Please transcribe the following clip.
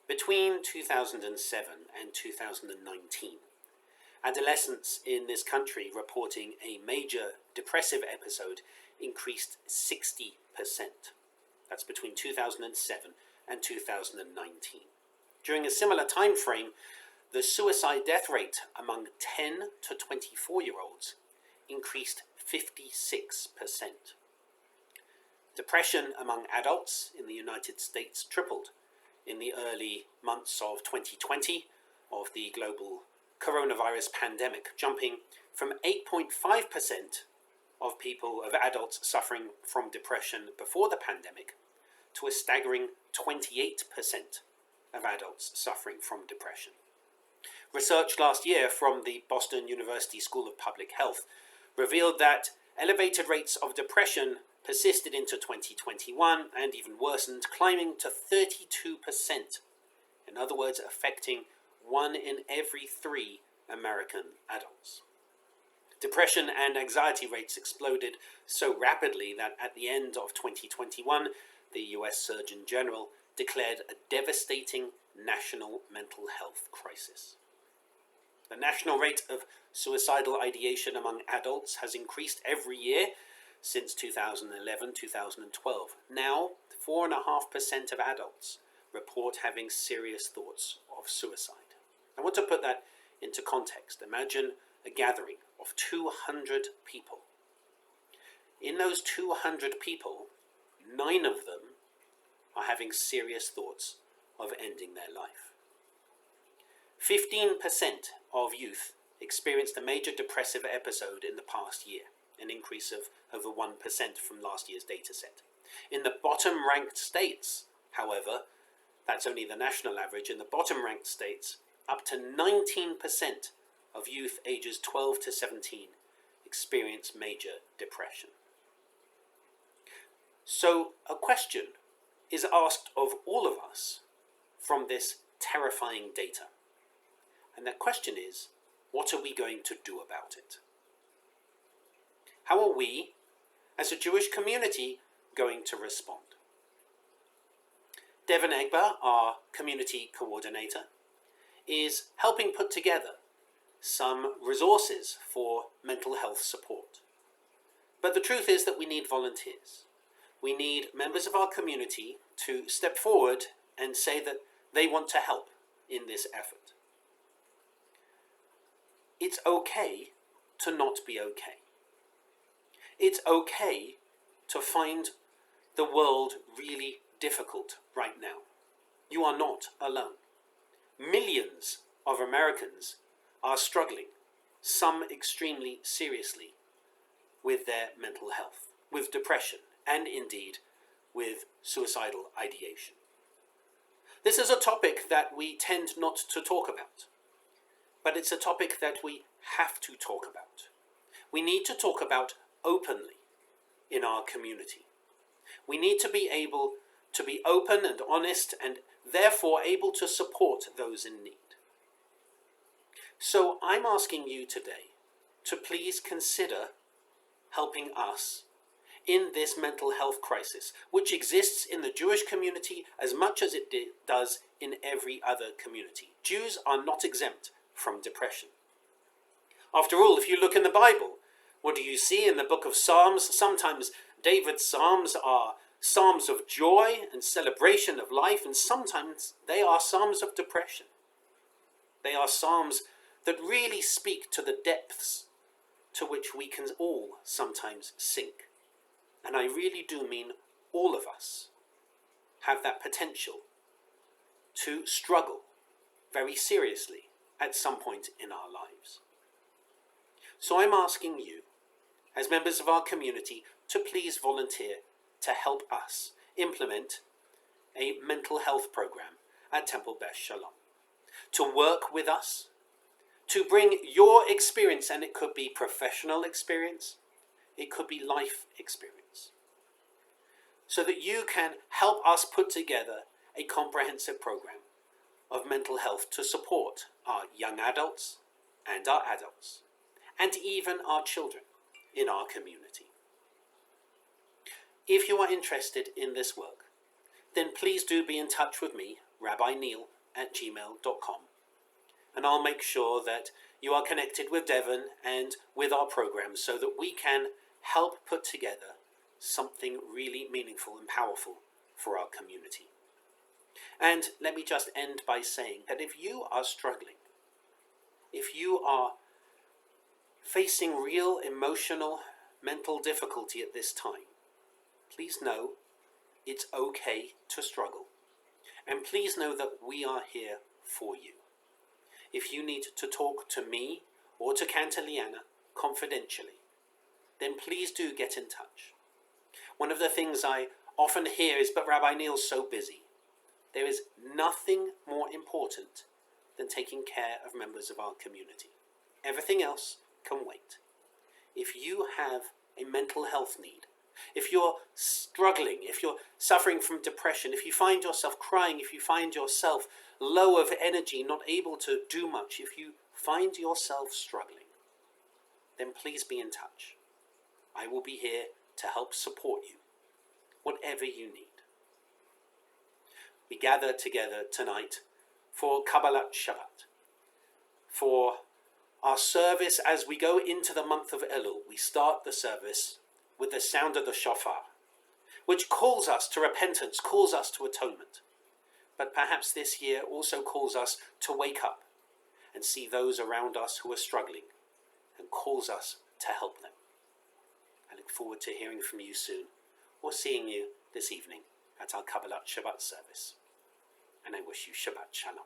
Between 2007 and 2019, adolescents in this country reporting a major depressive episode increased 60%. That's between 2007 and 2019. During a similar time frame, the suicide death rate among 10 to 24-year-olds increased 56%. Depression among adults in the United States tripled in the early months of 2020 of the global coronavirus pandemic, jumping from 8.5% of adults suffering from depression before the pandemic to a staggering 28% of adults suffering from depression. Research last year from the Boston University School of Public Health revealed that elevated rates of depression persisted into 2021 and even worsened, climbing to 32%. In other words, affecting 1 in every 3 American adults. Depression and anxiety rates exploded so rapidly that at the end of 2021, the US Surgeon General declared a devastating national mental health crisis. The national rate of suicidal ideation among adults has increased every year since 2011-2012. Now, 4.5% of adults report having serious thoughts of suicide. I want to put that into context. Imagine a gathering of 200 people. In those 200 people, 9 of them are having serious thoughts of ending their life. 15% of youth experienced a major depressive episode in the past year, an increase of over 1% from last year's data set. In the bottom-ranked states, however, that's only the national average, in the bottom-ranked states, up to 19% of youth ages 12 to 17 experience major depression. So a question is asked of all of us from this terrifying data. And that question is, what are we going to do about it? How are we, as a Jewish community, going to respond? Devon Egber, our community coordinator, is helping put together some resources for mental health support. But the truth is that we need volunteers. We need members of our community to step forward and say that they want to help in this effort. It's okay to not be okay. It's okay to find the world really difficult right now. You are not alone. Millions of Americans are struggling, some extremely seriously, with their mental health, with depression, and indeed with suicidal ideation. This is a topic that we tend not to talk about, but it's a topic that we have to talk about. We need to talk about openly in our community. We need to be able to be open and honest and therefore able to support those in need. So I'm asking you today to please consider helping us in this mental health crisis, which exists in the Jewish community as much as it does in every other community. Jews are not exempt from depression. After all, if you look in the Bible, what do you see in the book of Psalms? Sometimes David's Psalms are Psalms of joy and celebration of life, and sometimes they are Psalms of depression. They are Psalms that really speak to the depths to which we can all sometimes sink. And I really do mean all of us have that potential to struggle very seriously at some point in our lives. So I'm asking you, as members of our community, to please volunteer to help us implement a mental health program at Temple Beth Shalom. To work with us, to bring your experience, and it could be professional experience, it could be life experience, so that you can help us put together a comprehensive program of mental health to support our young adults, and even our children in our community. If you are interested in this work, then please do be in touch with me, rabbineil@gmail.com, and I'll make sure that you are connected with Devon and with our program so that we can help put together something really meaningful and powerful for our community. And let me just end by saying that if you are struggling, if you are facing real emotional, mental difficulty at this time, please know it's okay to struggle. And please know that we are here for you. If you need to talk to me or to Cantiliana confidentially, then please do get in touch. One of the things I often hear is, but Rabbi Neil's so busy. There is nothing more important than taking care of members of our community. Everything else can wait. If you have a mental health need, if you're struggling, if you're suffering from depression, if you find yourself crying, if you find yourself low of energy, not able to do much, if you find yourself struggling, then please be in touch. I will be here to help support you, whatever you need. We gather together tonight for Kabbalat Shabbat, for our service as we go into the month of Elul. We start the service with the sound of the shofar, which calls us to repentance, calls us to atonement. But perhaps this year also calls us to wake up and see those around us who are struggling, and calls us to help them. I look forward to hearing from you soon, or seeing you this evening at our Kabbalat Shabbat service. And I wish you Shabbat Shalom.